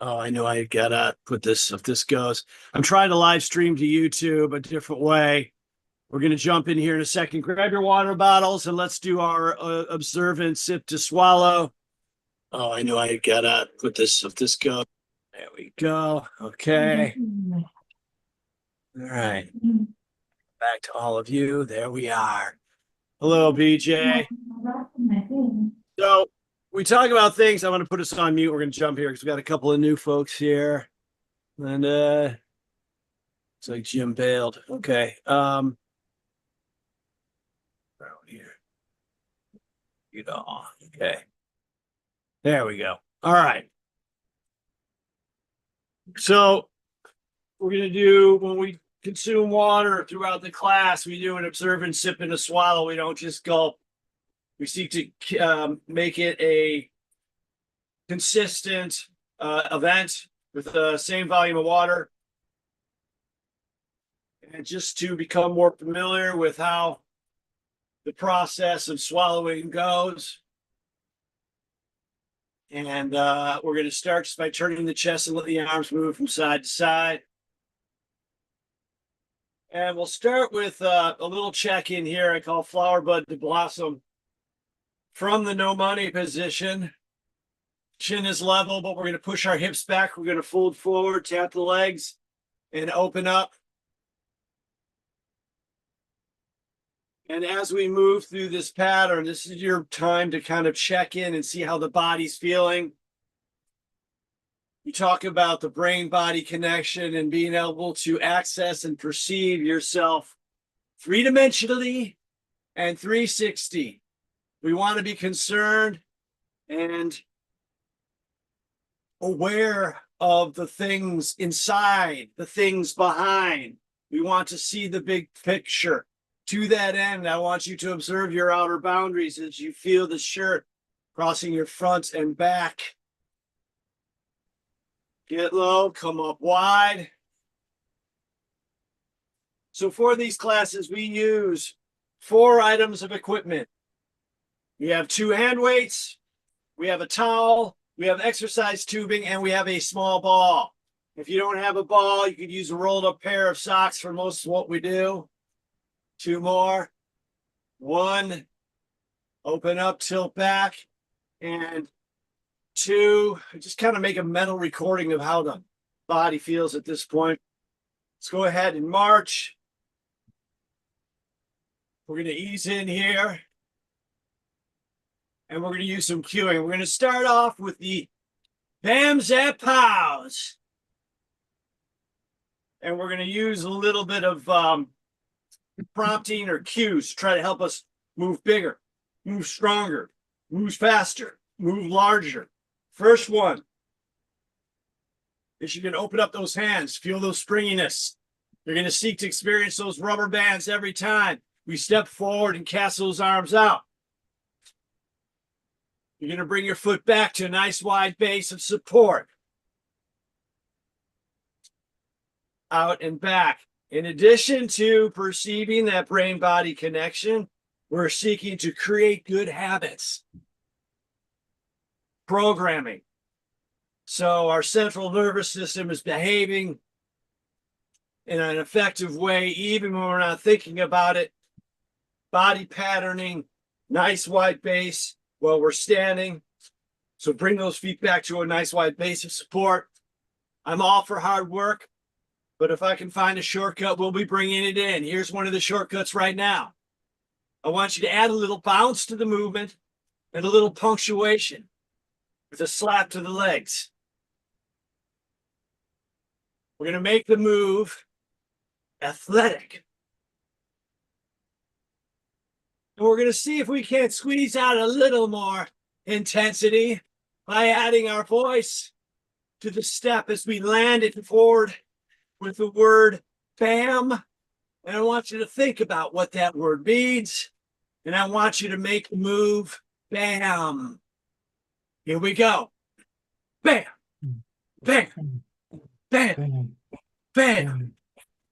Oh, I know I gotta put this if this goes. I'm trying to live stream to YouTube a different way. We're gonna jump in here in a second. Grab your water bottles and let's do our observant sip to swallow. Oh, I know I gotta put this if this goes. There we go. Okay. All right. Back to all of you. There we are. Hello, BJ. So we talk about things. I'm going to put us on mute. We're going to jump here because we got a couple of new folks here. And it's like Jim bailed. Okay. Here. Okay. There we go. All right. So we're going to do, when we consume water throughout the class, we do an observe and sip and a swallow. We don't just gulp. We seek to make it a consistent event with the same volume of water. And just to become more familiar with how the process of swallowing goes. And we're going to start just by turning the chest and let the arms move from side to side. And we'll start with a little check-in here I call flower bud to blossom. From the no money position, chin is level, but we're going to push our hips back. We're going to fold forward, tap the legs, and open up. And as we move through this pattern, this is your time to kind of check in and see how the body's feeling. We talk about the brain-body connection and being able to access and perceive yourself three-dimensionally and 360. We want to be concerned and aware of the things inside, the things behind. We want to see the big picture. To that end, I want you to observe your outer boundaries as you feel the shirt crossing your front and back. Get low, come up wide. So for these classes, we use 4 items of equipment. We have 2 hand weights, we have a towel, we have exercise tubing, and we have a small ball. If you don't have a ball, you could use a rolled up pair of socks for most of what we do. 2 more. 1, open up, tilt back, and 2, just kind of make a mental recording of how the body feels at this point. Let's go ahead and march. We're going to ease in here. And we're going to use some cueing. We're going to start off with the bam, zap, pows. And we're going to use a little bit of prompting or cues to try to help us move bigger, move stronger, move faster, move larger. First one is you're going to open up those hands, feel those springiness. You're going to seek to experience those rubber bands every time we step forward and cast those arms out. You're going to bring your foot back to a nice wide base of support. Out and back. In addition to perceiving that brain-body connection, we're seeking to create good habits. Programming. So our central nervous system is behaving in an effective way, even when we're not thinking about it. Body patterning, nice wide base while we're standing. So bring those feet back to a nice wide base of support. I'm all for hard work, but if I can find a shortcut, we'll be bringing it in. Here's one of the shortcuts right now. I want you to add a little bounce to the movement and a little punctuation with a slap to the legs. We're going to make the move athletic. And we're going to see if we can't squeeze out a little more intensity by adding our voice to the step as we land it forward with the word bam. And I want you to think about what that word means. And I want you to make the move bam. Here we go. Bam, bam, bam, bam,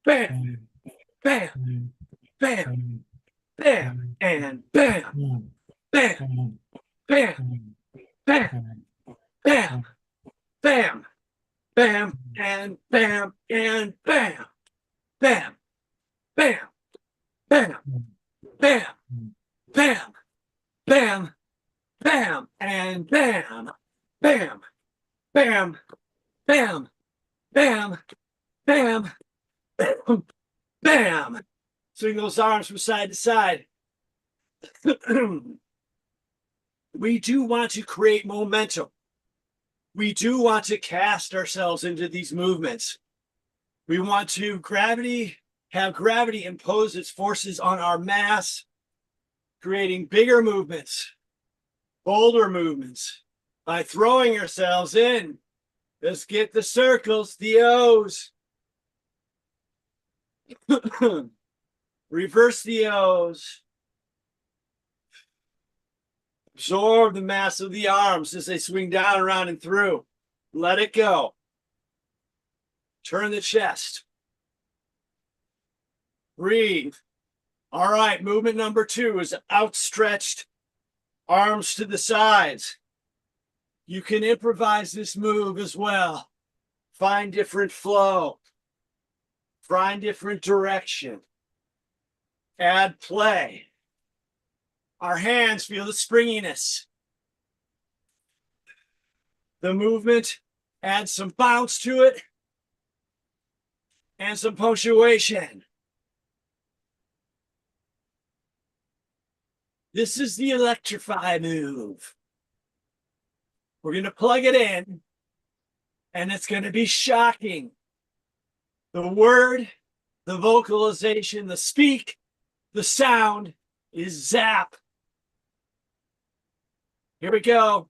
bam, bam, bam, bam, and bam, bam, bam, bam, bam, bam. bam, and bam, and bam, bam, bam, bam, bam, bam, bam, bam, and bam, bam, bam, bam, bam, bam, bam, bam. Swing those arms from side to side. We do want to create momentum. We do want to cast ourselves into these movements. We want to have gravity impose its forces on our mass, creating bigger movements, bolder movements by throwing ourselves in. Let's get the circles, the O's. Reverse the O's. Absorb the mass of the arms as they swing down, around, and through. Let it go. Turn the chest. Breathe. All right, movement number 2 is outstretched arms to the sides. You can improvise this move as well. Find different flow. Find different direction. Add play. Our hands feel the springiness. The movement adds some bounce to it and some punctuation. This is the electrify move. We're going to plug it in, and it's going to be shocking. The word, the vocalization, the speak, the sound is zap. Here we go.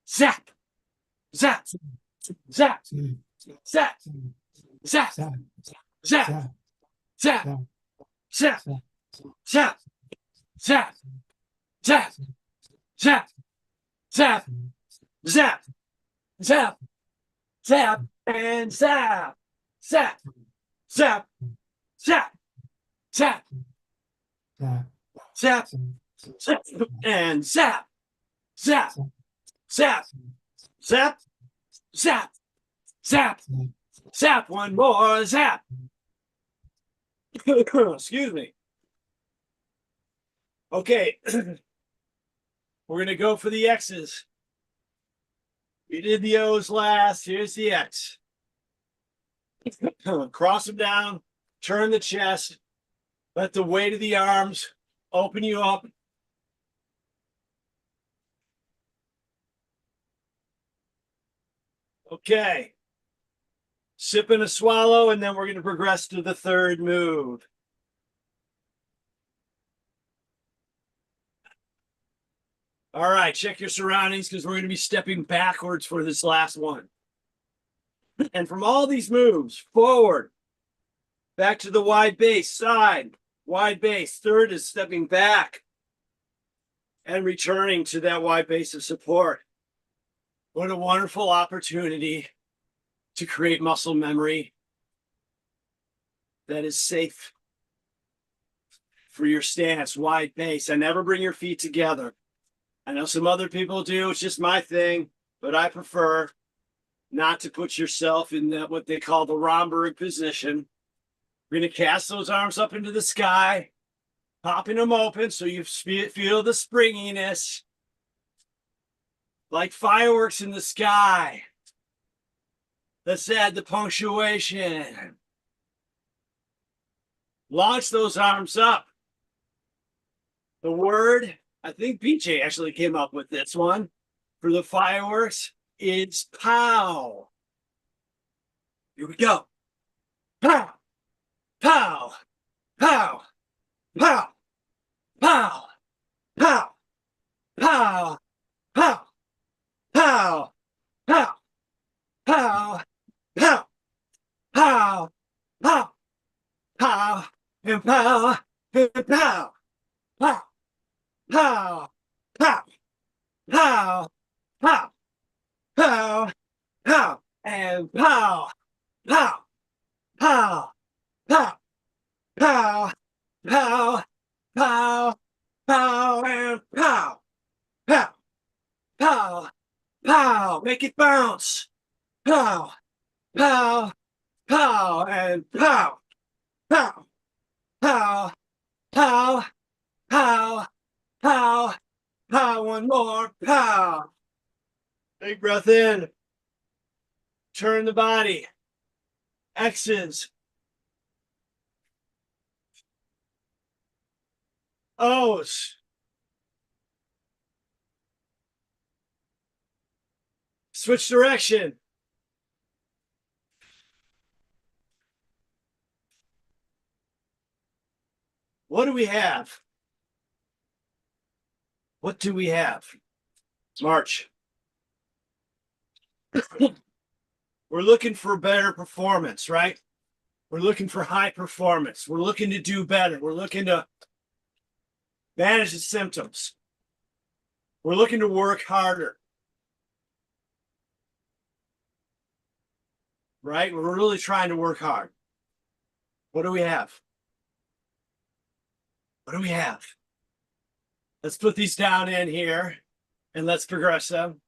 Zap, zap, zap, zap, zap, zap, zap, zap, zap, zap, zap, zap, zap, zap, zap, zap, and zap, zap, zap, zap, zap, zap, zap, and zap, zap, zap, zap, zap, zap, zap, one more zap. Excuse me. Okay, we're going to go for the X's. We did the O's last. Here's the X. Cross them down, turn the chest, let the weight of the arms open you up. Okay. Sip and a swallow, and then we're going to progress to the third move. All right, check your surroundings because we're going to be stepping backwards for this last one. And from all these moves, forward, back to the wide base, side, wide base. Third is stepping back and returning to that wide base of support. What a wonderful opportunity to create muscle memory that is safe for your stance, wide base. And never bring your feet together. I know some other people do. It's just my thing, but I prefer not to put yourself in that what they call the Romberg position. We're going to cast those arms up into the sky, popping them open so you feel the springiness, like fireworks in the sky. Let's add the punctuation. Launch those arms up. The word, I think BJ actually came up with this one for the fireworks. It's pow. Here we go. Pow, pow, pow, pow, pow, pow, pow, pow, pow, pow, pow, pow, pow, pow, pow, and pow, and pow, pow, pow, pow, pow, pow, pow, pow, and pow, pow, pow, pow, pow, pow, pow, pow, and pow, pow, pow, pow, pow, make it bounce. Pow, pow, pow, and pow, pow, pow, pow, pow, pow, pow, one more, pow. Big breath in. Turn the body. X's. O's. Switch direction. What do we have? What do we have? March. We're looking for better performance, right? We're looking for high performance. We're looking to do better. We're looking to manage the symptoms. We're looking to work harder. Right? We're really trying to work hard. What do we have? What do we have? Let's put these down in here and let's progress them.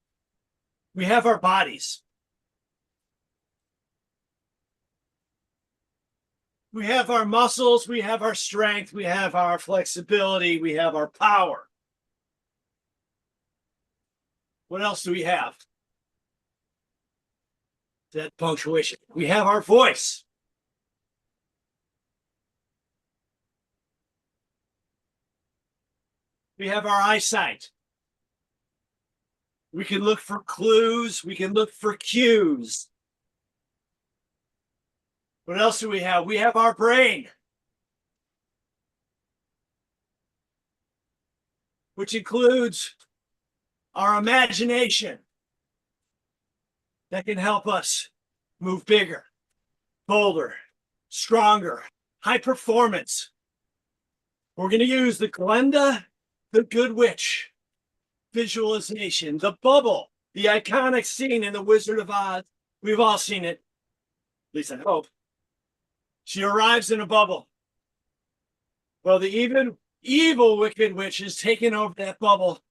We have our bodies. We have our muscles, we have our strength, we have our flexibility, we have our power. What else do we have? That punctuation. We have our voice. We have our eyesight. We can look for clues. We can look for cues. What else do we have? We have our brain, which includes our imagination that can help us move bigger, bolder, stronger, high performance. We're going to use the Glenda, the Good Witch visualization, the bubble, the iconic scene in The Wizard of Oz. We've all seen it, at least I hope. She arrives in a bubble. Well, the even evil Wicked Witch has taken over that bubble,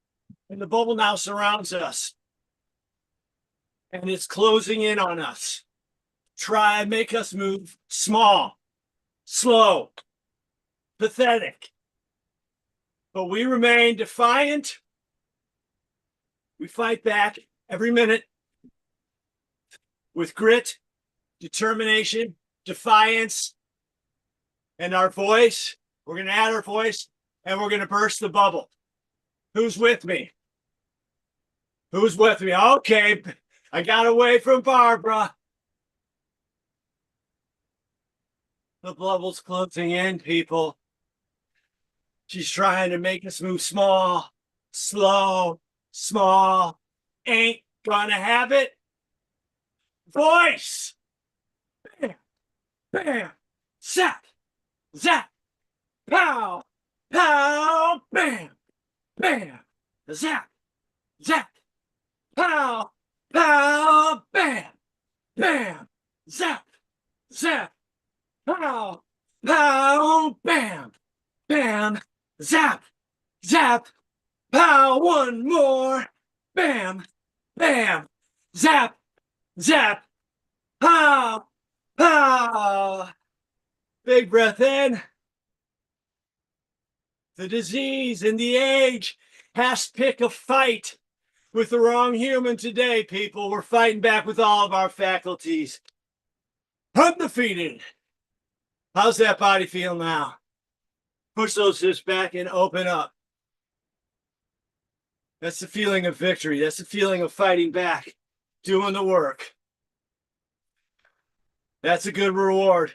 and the bubble now surrounds us. And it's closing in on us. Try and make us move small, slow, pathetic. But we remain defiant. We fight back every minute with grit, determination, defiance, and our voice. We're going to add our voice, and we're going to burst the bubble. Who's with me? Who's with me? Okay, I got away from Barbara. The bubble's closing in, people. She's trying to make us move small, slow, small. Ain't gonna have it. Voice. Bam, bam, zap, zap, pow, pow, bam, bam, zap, zap, pow, pow, bam, bam, zap, zap, pow, pow, bam, bam, zap, zap, pow, one more, bam, bam, zap, zap, pow, pow. Big breath in. The disease and the age has to pick a fight with the wrong human today, people. We're fighting back with all of our faculties. Undefeated. How's that body feel now? Push those hips back and open up. That's the feeling of victory. That's the feeling of fighting back, doing the work. That's a good reward.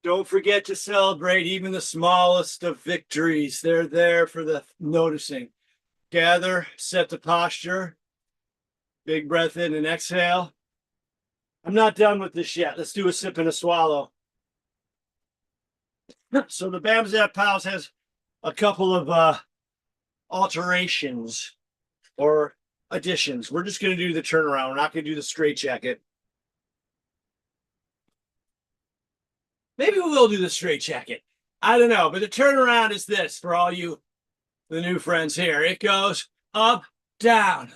Don't forget to celebrate even the smallest of victories. They're there for the noticing. Gather, set the posture. Big breath in and exhale. I'm not done with this yet. Let's do a sip and a swallow. So the Bam Zap Pals has a couple of alterations or additions. We're just going to do the turnaround. We're not going to do the straight jacket. Maybe we will do the straight jacket. I don't know. But the turnaround is this for all you, the new friends here. It goes up, down,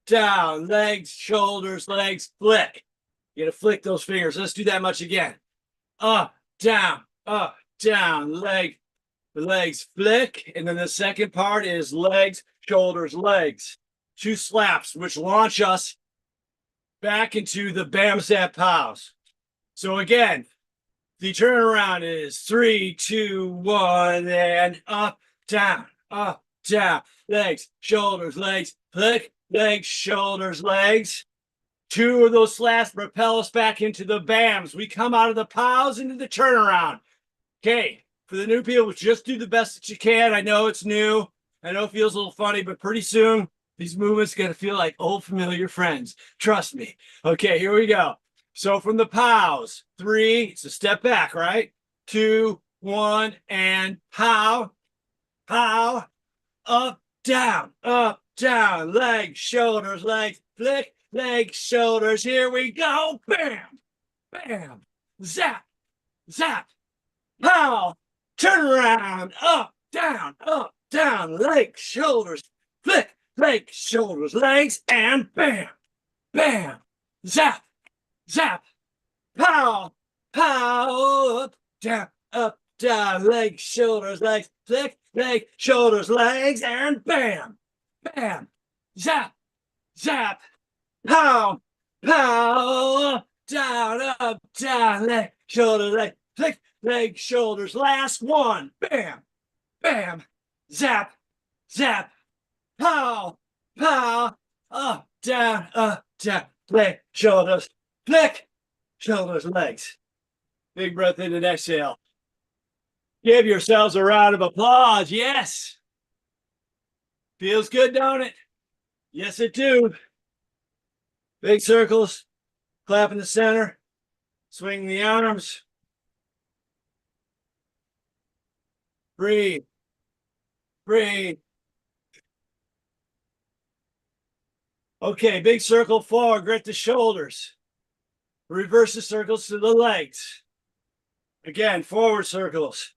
down, legs, shoulders, legs, flick. You gotta flick those fingers. Let's do that much again. Up, down, legs, flick. And then the second part is legs, shoulders, legs. 2 slaps, which launch us back into the bam, zap, pows. So again, the turnaround is 3, 2, 1, and up, down, legs, shoulders, legs, flick, legs, shoulders, legs. 2 of those slaps propel us back into the bams. We come out of the pows into the turnaround. Okay, for the new people, just do the best that you can. I know it's new. I know it feels a little funny, but pretty soon, these movements are going to feel like old familiar friends. Trust me. Okay, here we go. So from the pows, 3, it's a step back, right? 2, 1, and pow, pow, up, down, legs, shoulders, legs, flick, legs, shoulders. Here we go. Bam, bam, zap, zap, pow, turn around, up, down, legs, shoulders, flick, legs, shoulders, legs, and bam, bam, zap, zap, pow, pow, up, down, legs, shoulders, legs, flick, legs, shoulders, legs, and bam, bam, zap, zap, pow, pow, up, down, leg, shoulders, leg, flick, leg, shoulders, last one, bam, bam, zap, zap, pow, pow, up, down, leg, shoulders, flick, shoulders, legs. Big breath in and exhale. Give yourselves a round of applause. Yes. Feels good, don't it? Yes, it do. Big circles, clap in the center, swing the arms. Breathe, breathe. Okay, big circle forward, grit the shoulders. Reverse the circles to the legs. Again, forward circles.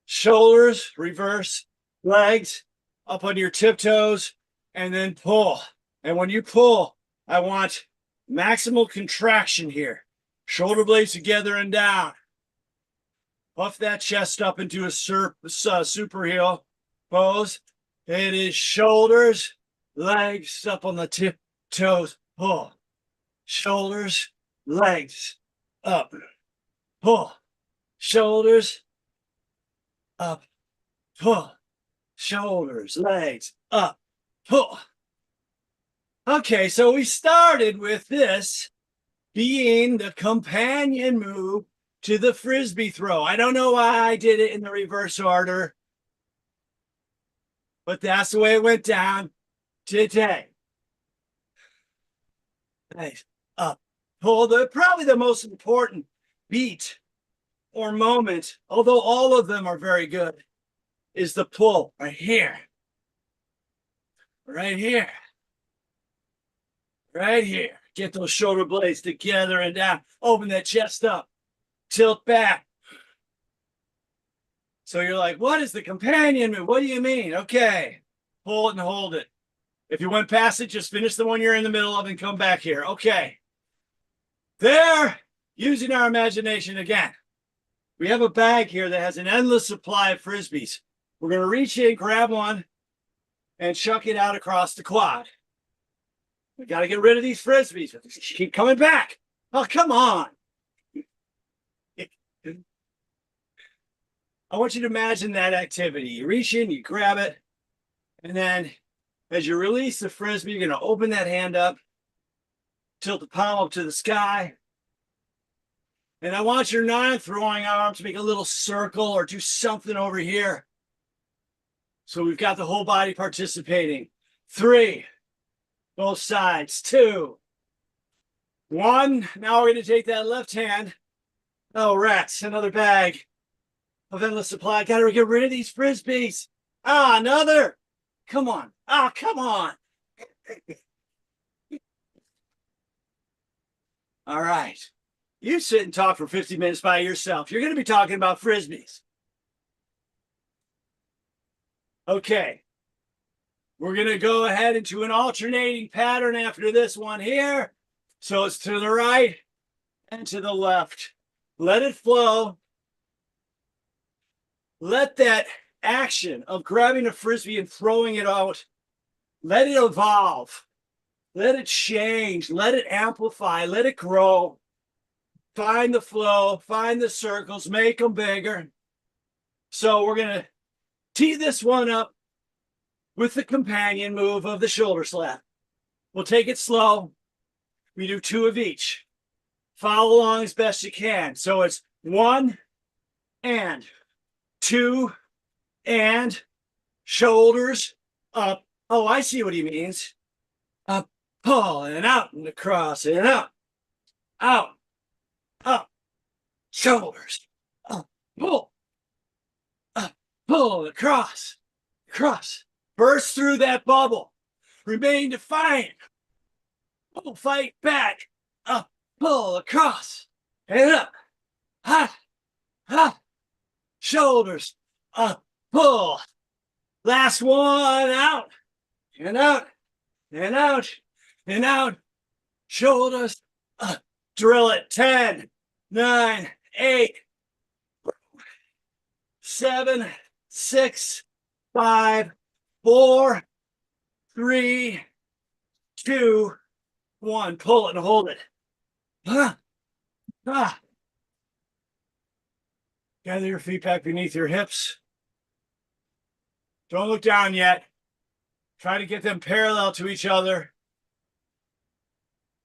Shoulders, reverse, legs, up on your tiptoes, and then pull. And when you pull, I want maximal contraction here. Shoulder blades together and down. Puff that chest up into a super heel pose. It is shoulders, legs up on the tiptoes, pull. Shoulders, legs, up, pull. Shoulders, up, pull. Shoulders, legs, up, pull. Okay, so we started with this being the companion move to the frisbee throw. I don't know why I did it in the reverse order, but that's the way it went down today. Nice. Up, pull. Probably the most important beat or moment, although all of them are very good, is the pull right here. Right here. Right here. Get those shoulder blades together and down. Open that chest up. Tilt back. So you're like, what is the companion move? What do you mean? Okay. Pull it and hold it. If you went past it, just finish the one you're in the middle of and come back here. Okay. There, using our imagination again. We have a bag here that has an endless supply of frisbees. We're going to reach in, grab one, and chuck it out across the quad. We got to get rid of these frisbees. Keep coming back. Oh, come on. I want you to imagine that activity. You reach in, you grab it, and then as you release the frisbee, you're going to open that hand up, tilt the palm up to the sky, and I want your non-throwing arm to make a little circle or do something over here. So we've got the whole body participating. 3, both sides. 2, 1. Now we're going to take that left hand. Oh, rats, another bag of endless supply. Got to get rid of these frisbees. Ah, another. Come on. Ah, come on. All right. You sit and talk for 50 minutes by yourself. You're going to be talking about frisbees. Okay. We're going to go ahead into an alternating pattern after this one here. So it's to the right and to the left. Let it flow. Let that action of grabbing a frisbee and throwing it out, let it evolve. Let it change. Let it amplify. Let it grow. Find the flow. Find the circles. Make them bigger. So we're going to tee this one up with the companion move of the shoulder slap. We'll take it slow. We do 2 of each. Follow along as best you can. So it's 1 and 2 and shoulders up. Oh, I see what he means. Up, pull, and out, and across, and up, up, shoulders, up, pull, across, across. Burst through that bubble. Remain defiant. Pull, fight back. Up, pull, across, and up. Ha, ha. Shoulders, up, pull. Last one, out, and out, and out, and out. Shoulders, up. Drill it. 10, 9, 8, 7, 6, 5, 4, 3, 2, 1. Pull it and hold it. Gather your feet back beneath your hips. Don't look down yet. Try to get them parallel to each other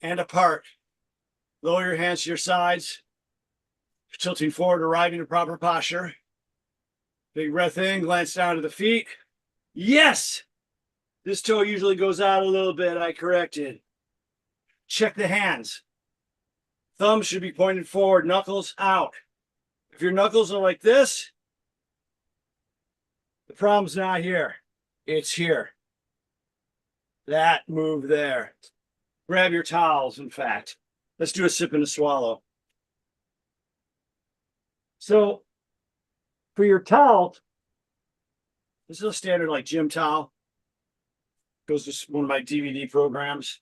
and apart. Lower your hands to your sides. Tilting forward, arriving to proper posture. Big breath in, glance down to the feet. Yes! This toe usually goes out a little bit. I corrected. Check the hands. Thumbs should be pointed forward, knuckles out. If your knuckles are like this, the problem's not here. It's here. That move there. Grab your towels, in fact. Let's do a sip and a swallow. So, for your towel, this is a standard like gym towel. Goes to one of my DVD programs.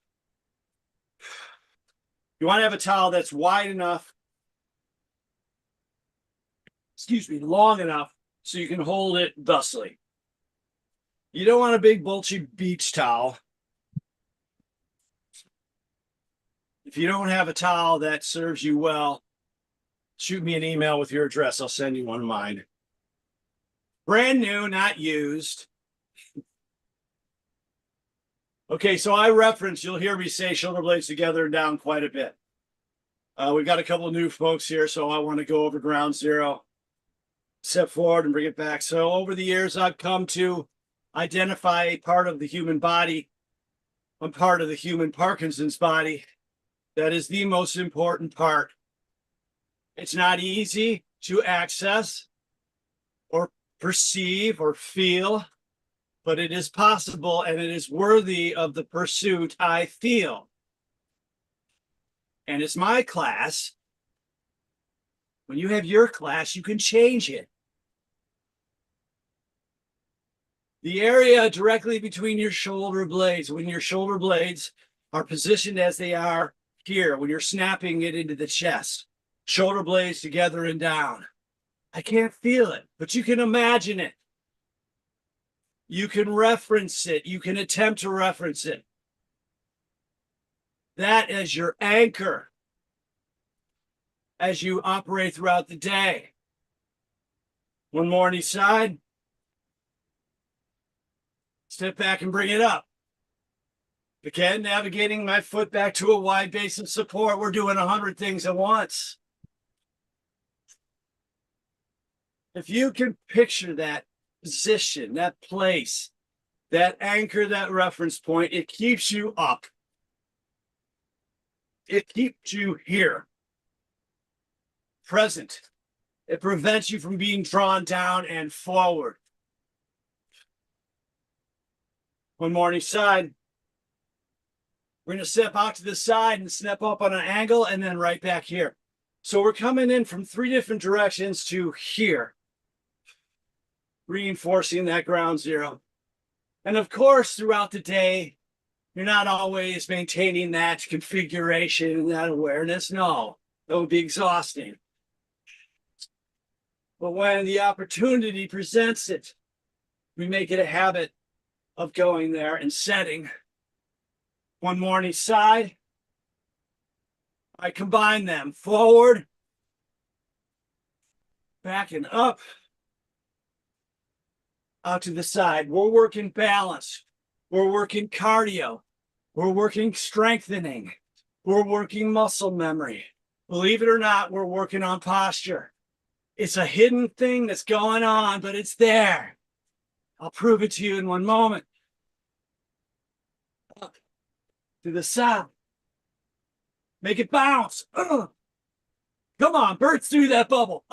You want to have a towel that's wide enough, long enough so you can hold it thusly. You don't want a big bulgy beach towel. If you don't have a towel that serves you well, shoot me an email with your address. I'll send you one of mine. Brand new, not used. Okay, so I reference, you'll hear me say shoulder blades together and down quite a bit. We've got a couple of new folks here, so I want to go over ground zero, step forward and bring it back. So over the years, I've come to identify a part of the human body, a part of the human Parkinson's body, that is the most important part. It's not easy to access or perceive or feel, but it is possible and it is worthy of the pursuit, I feel. And it's my class. When you have your class, you can change it. The area directly between your shoulder blades, when your shoulder blades are positioned as they are here, when you're snapping it into the chest, shoulder blades together and down. I can't feel it, but you can imagine it. You can reference it. You can attempt to reference it. That as your anchor as you operate throughout the day. One more on each side. Step back and bring it up. Again, navigating my foot back to a wide base of support. We're doing 100 things at once. If you can picture that position, that place, that anchor, that reference point, it keeps you up. It keeps you here, present. It prevents you from being drawn down and forward. One more on each side. We're going to step out to the side and step up on an angle and then right back here. So we're coming in from 3 different directions to here, reinforcing that ground zero. And of course, throughout the day, you're not always maintaining that configuration and that awareness. No, that would be exhausting. But when the opportunity presents it, we make it a habit of going there and setting one more on each side. I combine them forward, back and up, out to the side. We're working balance. We're working cardio. We're working strengthening. We're working muscle memory. Believe it or not, we're working on posture. It's a hidden thing that's going on, but it's there. I'll prove it to you in one moment. Up to the side. Make it bounce. Come on, burst through that bubble.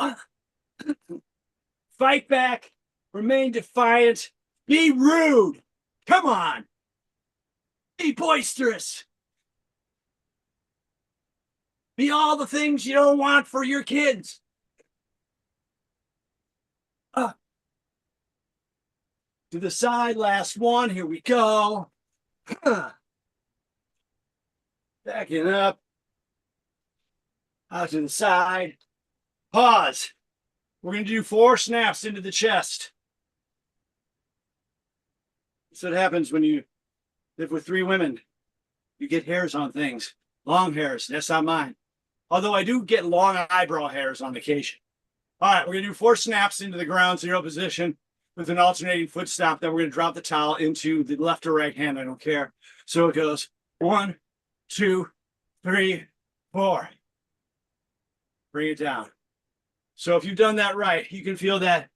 Fight back. Remain defiant. Be rude. Come on. Be boisterous. Be all the things you don't want for your kids. To the side, last one. Here we go. Backing up. Out to the side. Pause. We're going to do 4 snaps into the chest. That's what happens when you live with 3 women. You get hairs on things. Long hairs. That's not mine. Although I do get long eyebrow hairs on vacation. All right, we're going to do 4 snaps into the ground zero position with an alternating foot stomp. Then we're going to drop the towel into the left or right hand. I don't care. So it goes 1, 2, 3, 4. Bring it down. So if you've done that right, you can feel that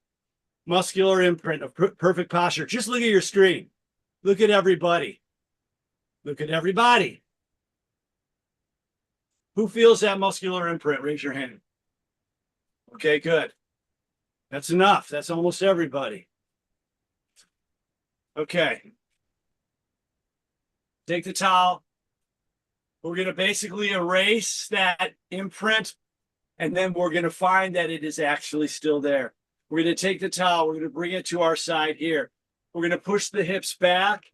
muscular imprint of perfect posture. Just look at your screen. Look at everybody. Look at everybody. Who feels that muscular imprint? Raise your hand. Okay, good. That's enough. That's almost everybody. Okay. Take the towel. We're going to basically erase that imprint, and then we're going to find that it is actually still there. We're going to take the towel. We're going to bring it to our side here. We're going to push the hips back.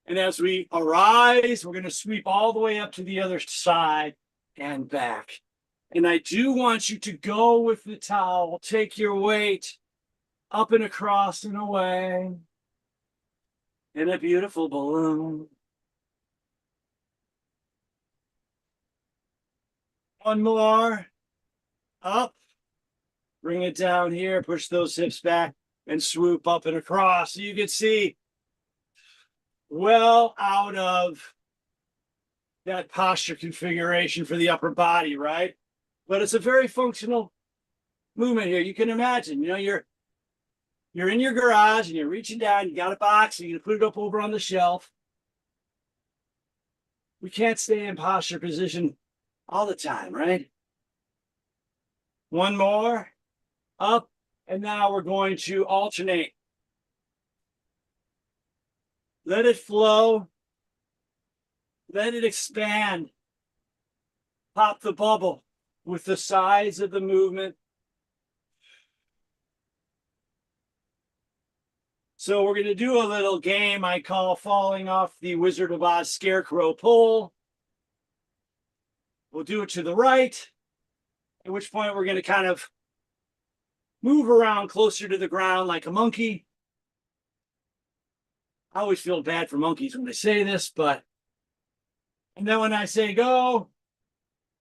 And as we arise, we're going to sweep all the way up to the other side and back. And I do want you to go with the towel. Take your weight up and across and away in a beautiful balloon. One more. Up. Bring it down here. Push those hips back and swoop up and across. So you can see well out of that posture configuration for the upper body, right? But it's a very functional movement here. You can imagine, you know, you're in your garage and you're reaching down, you got a box, and you're going to put it up over on the shelf. We can't stay in posture position all the time, right? One more. Up. And now we're going to alternate. Let it flow. Let it expand. Pop the bubble with the size of the movement. So we're going to do a little game I call falling off the Wizard of Oz scarecrow pole. We'll do it to the right, at which point we're going to kind of move around closer to the ground like a monkey. I always feel bad for monkeys when I say this, but, and then when I say go,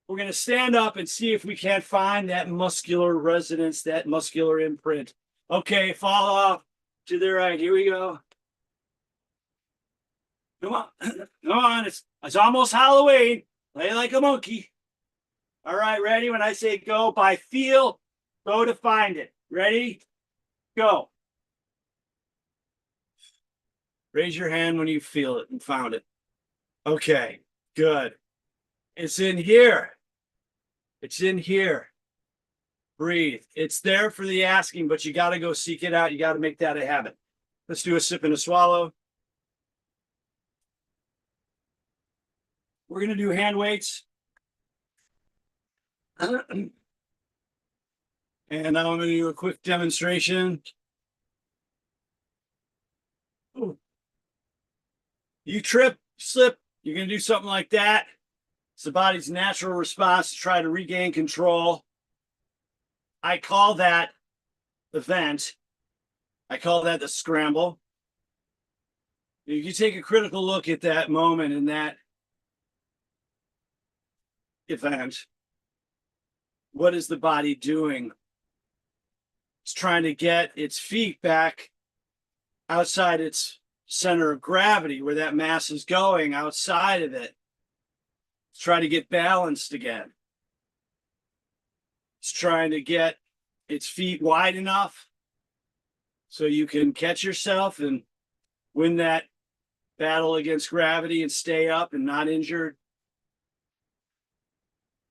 we're going to stand up and see if we can't find that muscular resonance, that muscular imprint. Okay, fall off to the right. Here we go. Come on. Come on. It's almost Halloween. Play like a monkey. All right, ready? When I say go, by feel, go to find it. Ready? Go. Raise your hand when you feel it and found it. Okay, good. It's in here. It's in here. Breathe. It's there for the asking, but you got to go seek it out. You got to make that a habit. Let's do a sip and a swallow. We're going to do hand weights. And now I'm going to do a quick demonstration. Ooh, You trip, slip, you're going to do something like that. It's the body's natural response to try to regain control. I call that event. I call that the scramble. If you take a critical look at that moment in that event, what is the body doing? It's trying to get its feet back outside its center of gravity, where that mass is going, outside of it. It's trying to get balanced again. It's trying to get its feet wide enough so you can catch yourself and win that battle against gravity and stay up and not injured.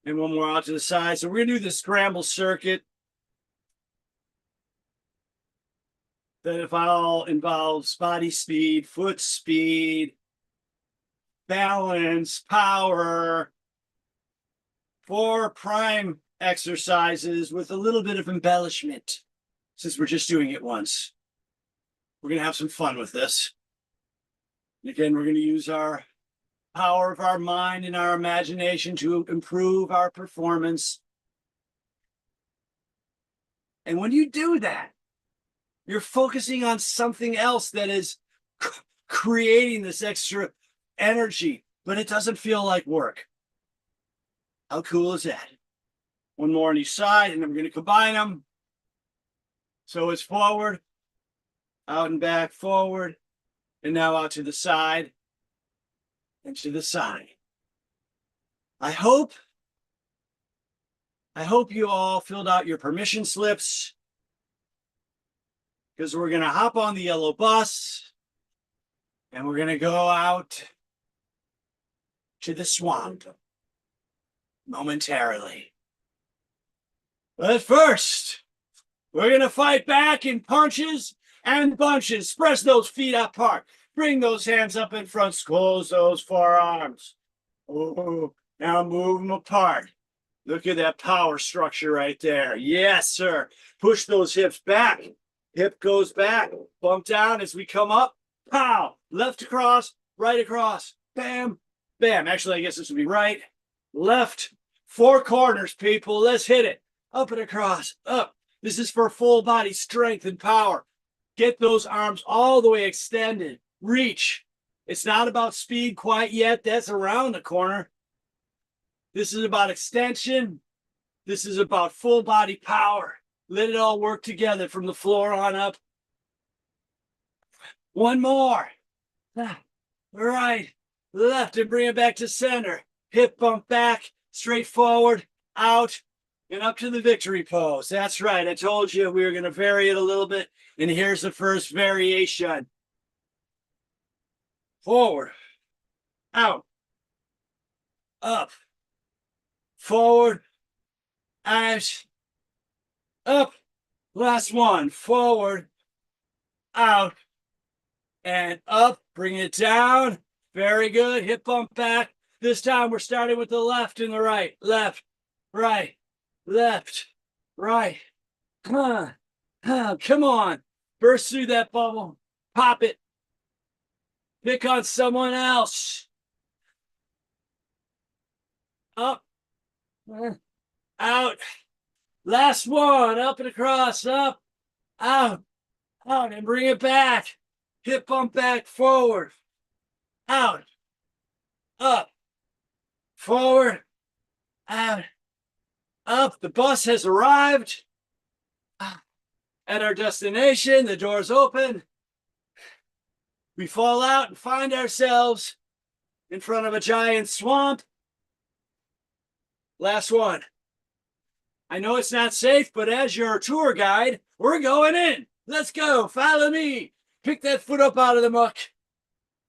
And one more out to the side. So we're going to do the scramble circuit. That all involves body speed, foot speed, balance, power. 4 prime exercises with a little bit of embellishment, since we're just doing it once. We're going to have some fun with this. And again, we're going to use our power of our mind and our imagination to improve our performance. And when you do that, you're focusing on something else that is creating this extra energy, but it doesn't feel like work. How cool is that? One more on each side, and then we're going to combine them. So it's forward, out and back, forward, and now out to the side and to the side. I hope you all filled out your permission slips, because we're going to hop on the yellow bus and we're going to go out to the swamp momentarily. But first, we're going to fight back in punches and bunches. Press those feet apart. Bring those hands up in front. Close those forearms. Oh, now move them apart. Look at that power structure right there. Yes, sir. Push those hips back. Hip goes back, bump down as we come up, pow, left across, right across, bam, bam. Actually, I guess this would be right, left, 4 corners, people. Let's hit it. Up and across, up. This is for full body strength and power. Get those arms all the way extended. Reach. It's not about speed quite yet. That's around the corner. This is about extension. This is about full body power. Let it all work together from the floor on up. One more. Right, left, and bring it back to center. Hip bump back, straight forward, out, and up to the victory pose. That's right. I told you we were going to vary it a little bit. And here's the first variation. Forward, out, up, forward, out, up. Last one. Forward, out, and up. Bring it down. Very good. Hip bump back. This time we're starting with the left and the right. Left, right, left, right. Come on. Burst through that bubble. Pop it. Pick on someone else. Up, out. Last one. Up and across. Up, out, and bring it back. Hip bump back, forward, out, up, forward, out, up. The bus has arrived at our destination. The doors open. We fall out and find ourselves in front of a giant swamp. Last one. I know it's not safe, but as your tour guide, we're going in. Let's go. Follow me. Pick that foot up out of the muck.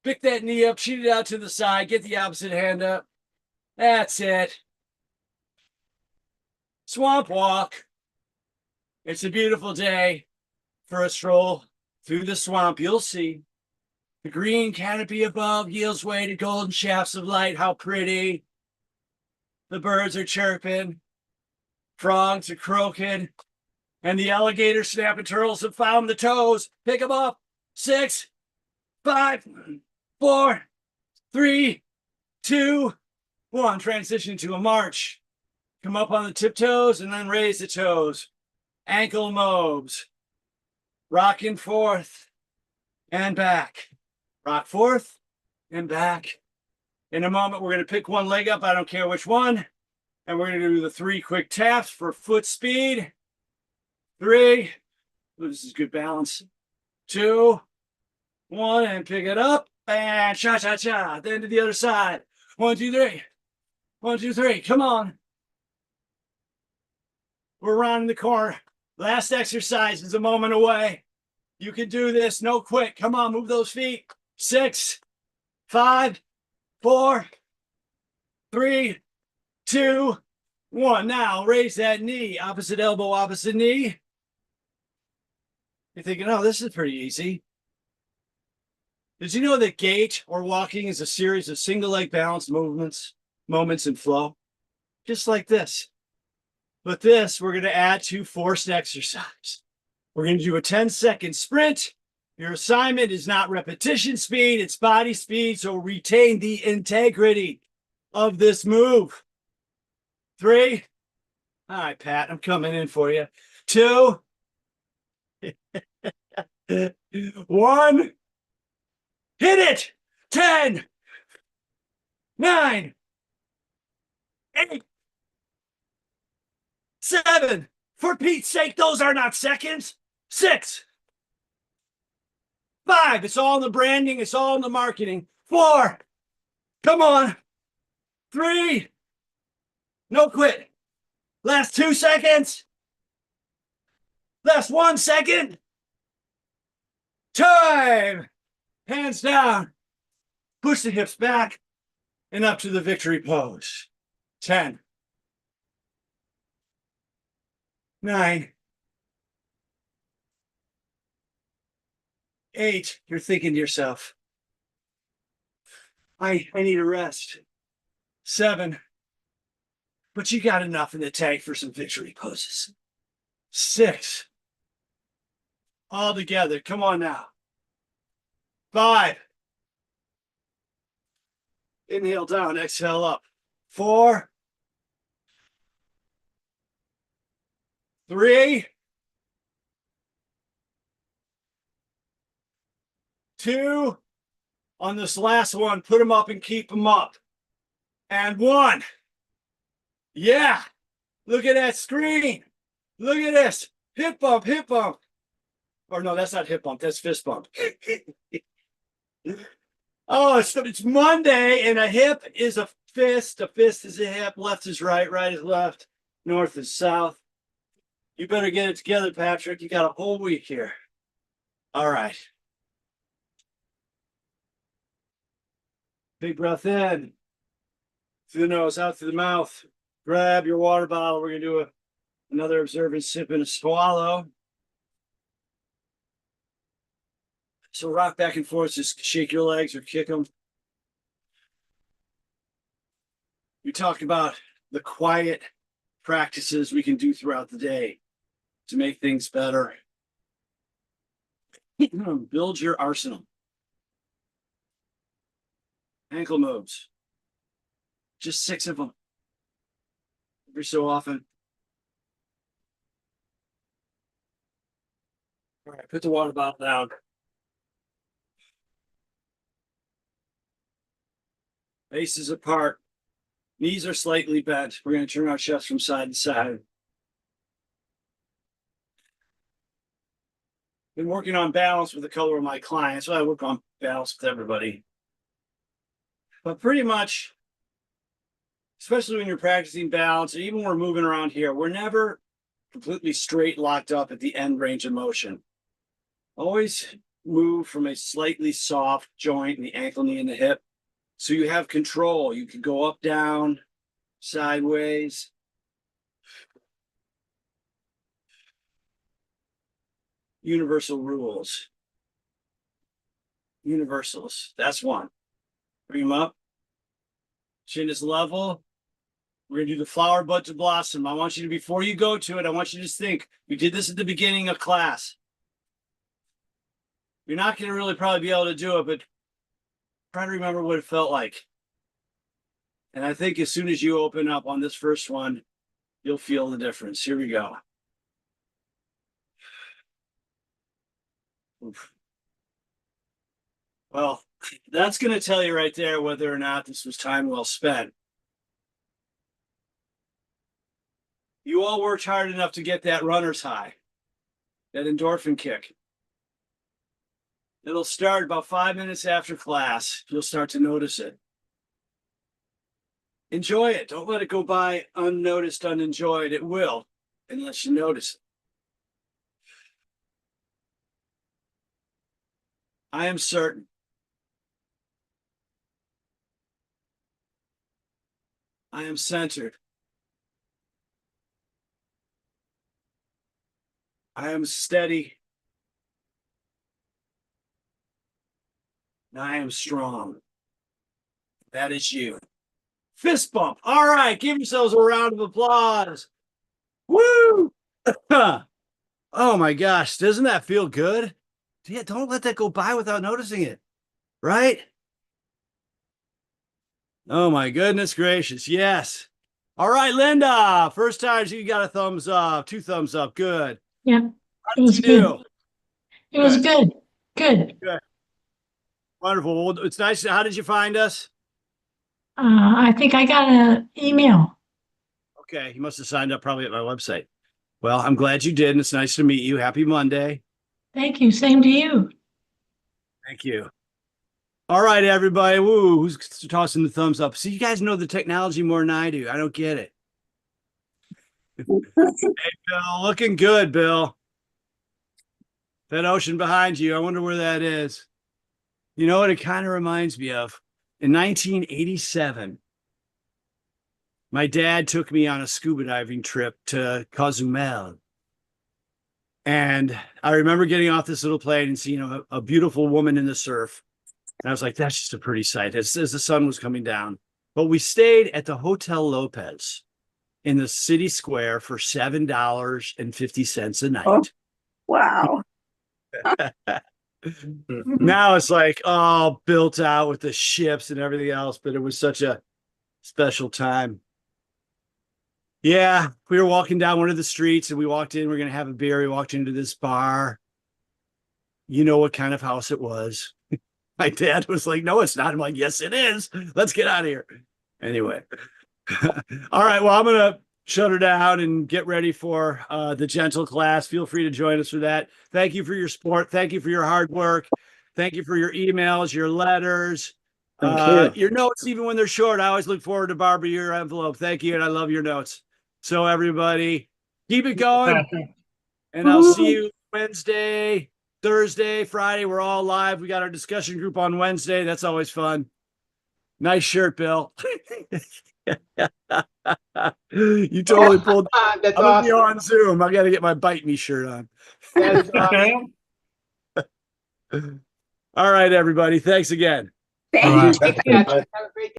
Pick that knee up, cheat it out to the side. Get the opposite hand up. That's it. Swamp walk. It's a beautiful day for a stroll through the swamp. You'll see the green canopy above yields way to golden shafts of light. How pretty. The birds are chirping. Frogs are croaking. And the alligator snapping turtles have found the toes. Pick them up. 6, 5, 4, 3, 2, 1. Transition to a march. Come up on the tiptoes and then raise the toes. Ankle mobs. Rocking forth and back. Rock forth and back. In a moment, we're going to pick one leg up. I don't care which one. And we're going to do the 3 quick taps for foot speed. 3. Ooh, this is good balance. 2, 1, and pick it up. And cha-cha-cha. Then to the other side. 1, 2, 3. 1, 2, 3. Come on. We're rounding the corner. Last exercise is a moment away. You can do this. No quit. Come on, move those feet. 6, 5, 4, 3, 2, 1. Now raise that knee. Opposite elbow, opposite knee. You're thinking, oh, this is pretty easy. Did you know that gait or walking is a series of single leg balance movements, moments in flow? Just like this. But this, we're going to add to forced exercise. We're going to do a 10-second sprint. Your assignment is not repetition speed, it's body speed. So retain the integrity of this move. 3. All right, Pat, I'm coming in for you. 2. 1. Hit it. 10, 9, 8, 7. For Pete's sake, those are not seconds. 6, 5. It's all in the branding. It's all in the marketing. 4. Come on. 3. No quit. Last 2 seconds. Last 1 second. Time. Hands down. Push the hips back and up to the victory pose. 10, 9, 8. You're thinking to yourself, I need a rest. 7. But you got enough in the tank for some victory poses. 6. All together. Come on now. 5. Inhale down, exhale up. 4. 3. 2. On this last one, put them up and keep them up. And 1. Yeah. Look at that screen. Look at this. Hip bump, hip bump. Or no, that's not hip bump. That's fist bump. Oh, it's Monday, and a hip is a fist is a hip, left is right, right is left, north is south. You better get it together, Patrick. You got a whole week here. All right. Big breath in, through the nose, out through the mouth. Grab your water bottle. We're going to do another observant sip and a swallow. So rock back and forth, just shake your legs or kick them. We talked about the quiet practices we can do throughout the day to make things better. Build your arsenal. Ankle moves. Just 6 of them. Every so often. All right, put the water bottle down. Faces apart. Knees are slightly bent. We're going to turn our chest from side to side. Been working on balance with a couple of my clients. So I work on balance with everybody. But pretty much, especially when you're practicing balance, or even when we're moving around here, we're never completely straight locked up at the end range of motion. Always move from a slightly soft joint in the ankle, knee, and the hip. So you have control. You can go up, down, sideways. Universal rules. Universals. That's one. Bring them up. Chin is level. We're going to do the flower bud to blossom. I want you to, before you go to it, I want you to just think, we did this at the beginning of class. You're not going to really probably be able to do it, but trying to remember what it felt like. And I think as soon as you open up on this first one, you'll feel the difference. Here we go. Oof. Well, that's going to tell you right there whether or not this was time well spent. You all worked hard enough to get that runner's high, that endorphin kick. It'll start about 5 minutes after class. You'll start to notice it. Enjoy it. Don't let it go by unnoticed, unenjoyed. It will, unless you notice it. I am certain I am centered. I am steady. And I am strong. That is you. Fist bump. All right. Give yourselves a round of applause. Woo! Oh my gosh. Doesn't that feel good? Yeah, don't let that go by without noticing it. Right? Oh my goodness gracious. Yes. All right, Linda. First time you got a thumbs up, 2 thumbs up. Good. Yeah, How it did was you good. do? It was good. Good. Good. Wonderful. Well, it's nice. How did you find us? I think I got an email. Okay. You must have signed up probably at my website. Well, I'm glad you did. And it's nice to meet you. Happy Monday. Thank you. Same to you. Thank you. All right, everybody. Woo, who's tossing the thumbs up? See, you guys know the technology more than I do. I don't get it. Hey, Bill, looking good, Bill. That ocean behind you. I wonder where that is. You know what it kind of reminds me of? In 1987, my dad took me on a scuba diving trip to Cozumel. And I remember getting off this little plane and seeing a beautiful woman in the surf. And I was like, that's just a pretty sight as the sun was coming down. But we stayed at the Hotel Lopez in the city square for $7.50 a night. Oh, wow. Now it's like all built out with the ships and everything else, but it was such a special time. Yeah, we were walking down one of the streets and we walked in, we are going to have a beer. We walked into this bar. You know what kind of house it was. My dad was like, no, it's not. I'm like, yes, it is. Let's get out of here. Anyway. All right. Well, I'm going to shut her down and get ready for the gentle class. Feel free to join us for that. Thank you for your support. Thank you for your hard work. Thank you for your emails, your letters, your notes, even when they're short. I always look forward to Barbara, your envelope. Thank you. And I love your notes. So everybody keep it going. And I'll see you Wednesday, Thursday, Friday. We're all live. We got our discussion group on Wednesday. That's always fun. Nice shirt, Bill. You totally pulled. That's I'm gonna be awesome. on Zoom. I got to get my Bite Me shirt on. That is awesome. All right, everybody. Thanks again. Thank you. Thanks, Patrick. Have a great day.